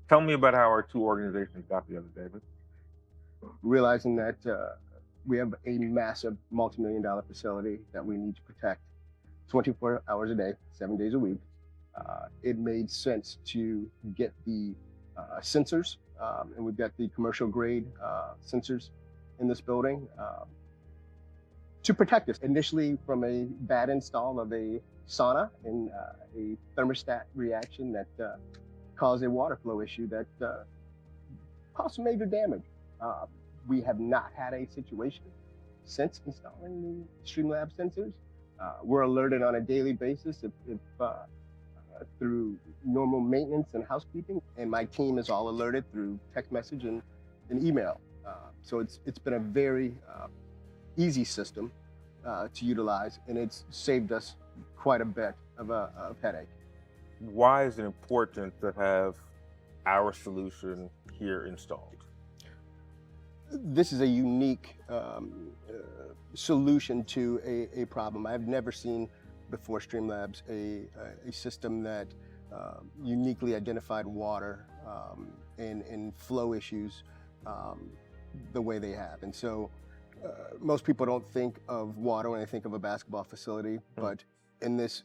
Tell me about how our two organizations got together, David. Realizing that we have a massive multi-million-dollar facility that we need to protect 24 hours a day, 7 days a week. It made sense to get the sensors, and we've got the commercial grade sensors in this building to protect us. Initially, from a bad install of a sauna and a thermostat reaction that caused a water flow issue that caused some major damage. We have not had a situation since installing the StreamLabs sensors. We're alerted on a daily basis if through normal maintenance and housekeeping, and my team is all alerted through text message and email. So it's been a very easy system to utilize, and it's saved us quite a bit of headache. Why is it important to have our solution here installed? This is a unique solution to a problem. I've never seen before StreamLabs a system that uniquely identified water and flow issues the way they have. And so most people don't think of water when they think of a basketball facility, but in this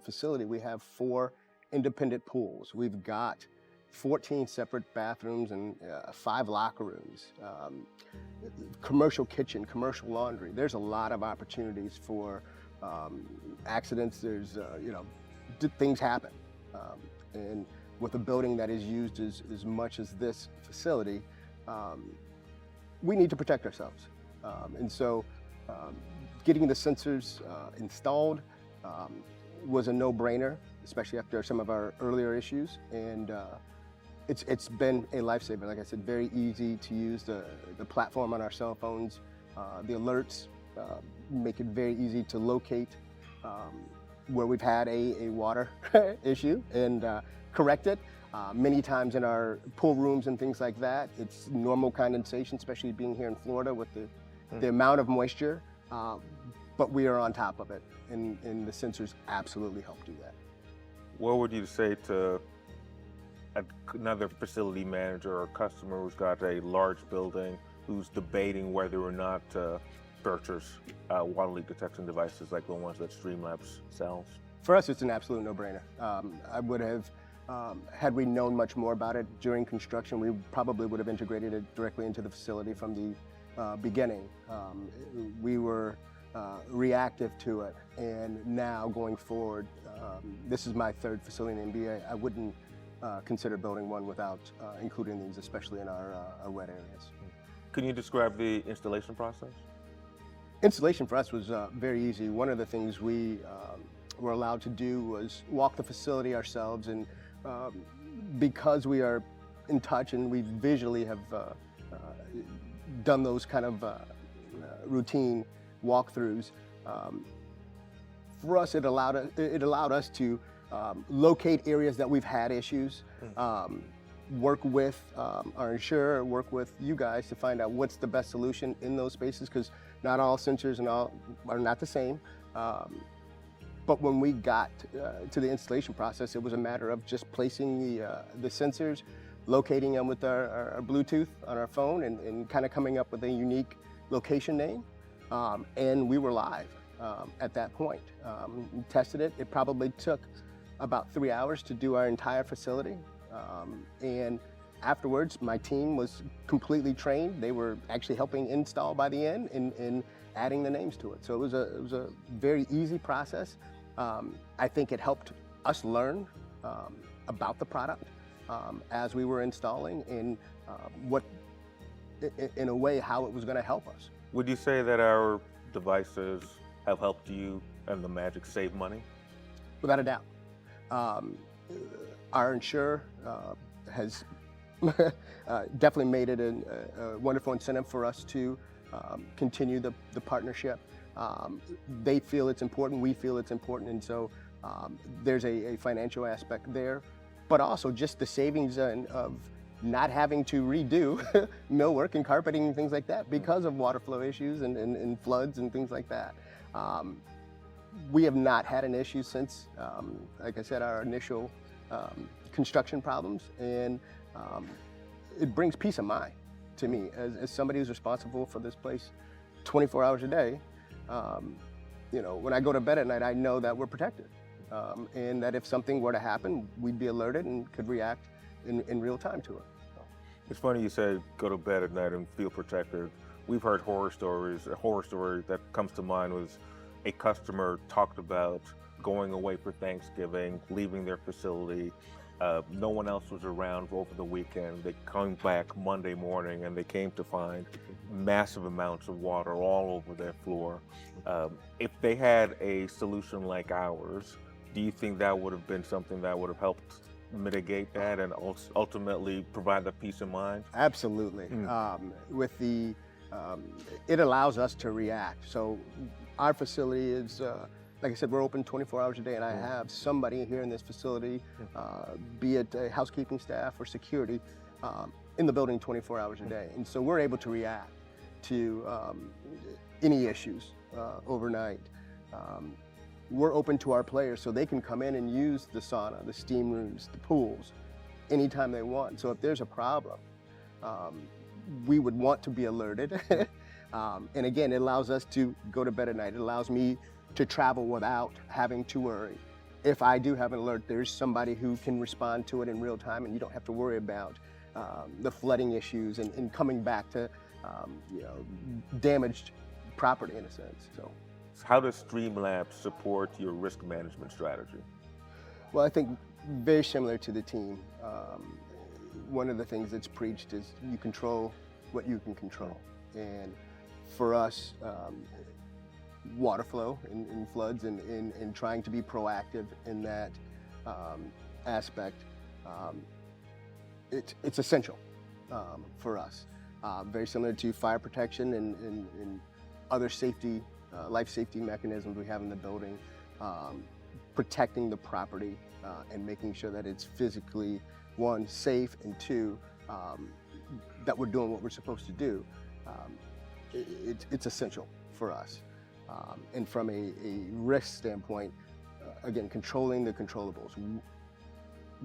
facility we have 4 independent pools. We've got 14 separate bathrooms and 5 locker rooms, commercial kitchen, commercial laundry. There's a lot of opportunities for accidents. There's, things happen. And with a building that is used as much as this facility, we need to protect ourselves. And so getting the sensors installed was a no-brainer, especially after some of our earlier issues. And it's been a lifesaver. Like I said, very easy to use. The platform on our cell phones, the alerts make it very easy to locate where we've had a water issue and correct it. Many times in our pool rooms and things like that, it's normal condensation, especially being here in Florida with the amount of moisture, but we are on top of it, and the sensors absolutely help do that. What would you say to another facility manager or customer who's got a large building who's debating whether or not to purchase water leak detection devices like the ones that StreamLabs sells? For us, it's an absolute no-brainer. I would have, had we known much more about it during construction, we probably would have integrated it directly into the facility from the beginning. We were reactive to it, and now going forward, this is my 3rd facility in NBA. I wouldn't consider building one without including these, especially in our wet areas. Can you describe the installation process? Installation for us was very easy. One of the things we were allowed to do was walk the facility ourselves, and because we are in touch and we visually have done those kind of routine walkthroughs, for us it allowed us to locate areas that we've had issues, work with our insurer, work with you guys to find out what's the best solution in those spaces, because not all sensors and all are not the same. But when we got to the installation process, it was a matter of just placing the sensors, locating them with our Bluetooth on our phone, and kind of coming up with a unique location name. And we were live at that point. We tested it. It probably took about 3 hours to do our entire facility. And afterwards, my team was completely trained. They were actually helping install by the end and adding the names to it. So it was a very easy process. I think it helped us learn about the product as we were installing, and in a way, how it was going to help us. Would you say that our devices have helped you and the Magic save money? Without a doubt. Our insurer has definitely made it a wonderful incentive for us to continue the partnership. They feel it's important, we feel it's important, and so there's a financial aspect there, but also just the savings of not having to redo millwork and carpeting and things like that because of water flow issues and floods and things like that. We have not had an issue since, like I said, our initial construction problems, and it brings peace of mind to me as somebody who's responsible for this place 24 hours a day. You know, when I go to bed at night, I know that we're protected, and that if something were to happen, we'd be alerted and could react in real time to it. It's funny you say go to bed at night and feel protected. We've heard horror stories. A horror story that comes to mind was a customer talked about going away for Thanksgiving, leaving their facility. No one else was around over the weekend. They came back Monday morning and they came to find massive amounts of water all over their floor. If they had a solution like ours, do you think that would have been something that would have helped mitigate that and ultimately provide the peace of mind? Absolutely. With the, it allows us to react. So our facility is, like I said, we're open 24 hours a day, and I have somebody here in this facility, be it a housekeeping staff or security, in the building 24 hours a day. And so we're able to react to any issues overnight. We're open to our players so they can come in and use the sauna, the steam rooms, the pools, anytime they want. So if there's a problem, we would want to be alerted. And again, it allows us to go to bed at night. It allows me to travel without having to worry. If I do have an alert, there's somebody who can respond to it in real time, and you don't have to worry about the flooding issues and coming back to you know, damaged property in a sense. So how does StreamLabs support your risk management strategy? well, I think very similar to the team. One of the things that's preached is you control what you can control. And for us, water flow in floods and trying to be proactive in that aspect, it's essential for us. Very similar to fire protection and other safety, life safety mechanisms we have in the building, protecting the property and making sure that it's physically, one, safe, and two, that we're doing what we're supposed to do. It's essential for us. And from a risk standpoint, again, controlling the controllables.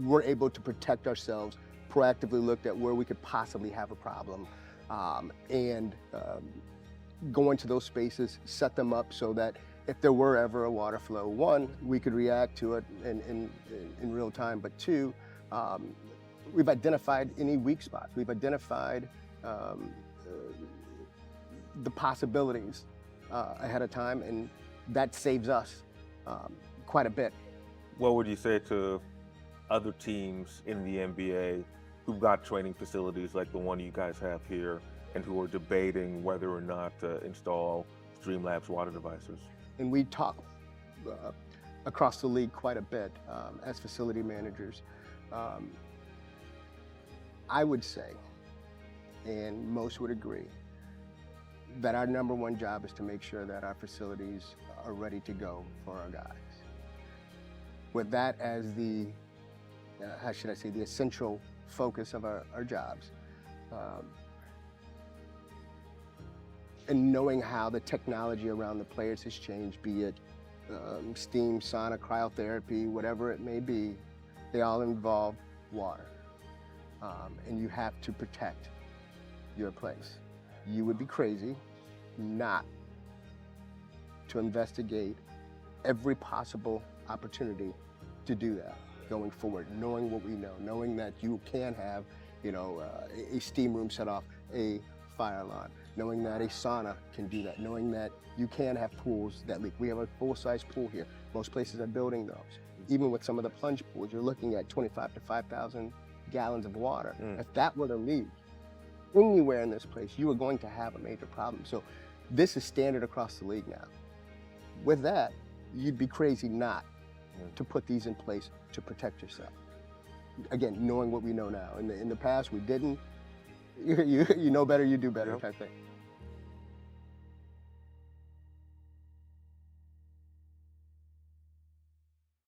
We're able to protect ourselves, proactively looked at where we could possibly have a problem, and go into those spaces, set them up so that if there were ever a water flow, one, we could react to it in real time, but two, we've identified any weak spots. We've identified the possibilities ahead of time, and that saves us quite a bit. What would you say to other teams in the NBA who've got training facilities like the one you guys have here and who are debating whether or not to install StreamLabs water devices? And we talk across the league quite a bit as facility managers. I would say, and most would agree, that our number one job is to make sure that our facilities are ready to go for our guys. With that as the, how should I say, the essential focus of our jobs. And knowing how the technology around the players has changed, be it steam, sauna, cryotherapy, whatever it may be, they all involve water. And you have to protect your place. You would be crazy not to investigate every possible opportunity to do that going forward, knowing what we know, knowing that you can have, you know, a steam room set off a fire alarm, knowing that a sauna can do that, knowing that you can have pools that leak. We have a full-size pool here. Most places are building those. Even with some of the plunge pools, you're looking at 25 to 5,000 gallons of water. If that were to leak anywhere in this place, you are going to have a major problem. So this is standard across the league now. With that, you'd be crazy not to put these in place to protect yourself. Again, knowing what we know now. In the past, we didn't. You know better, you do better type thing.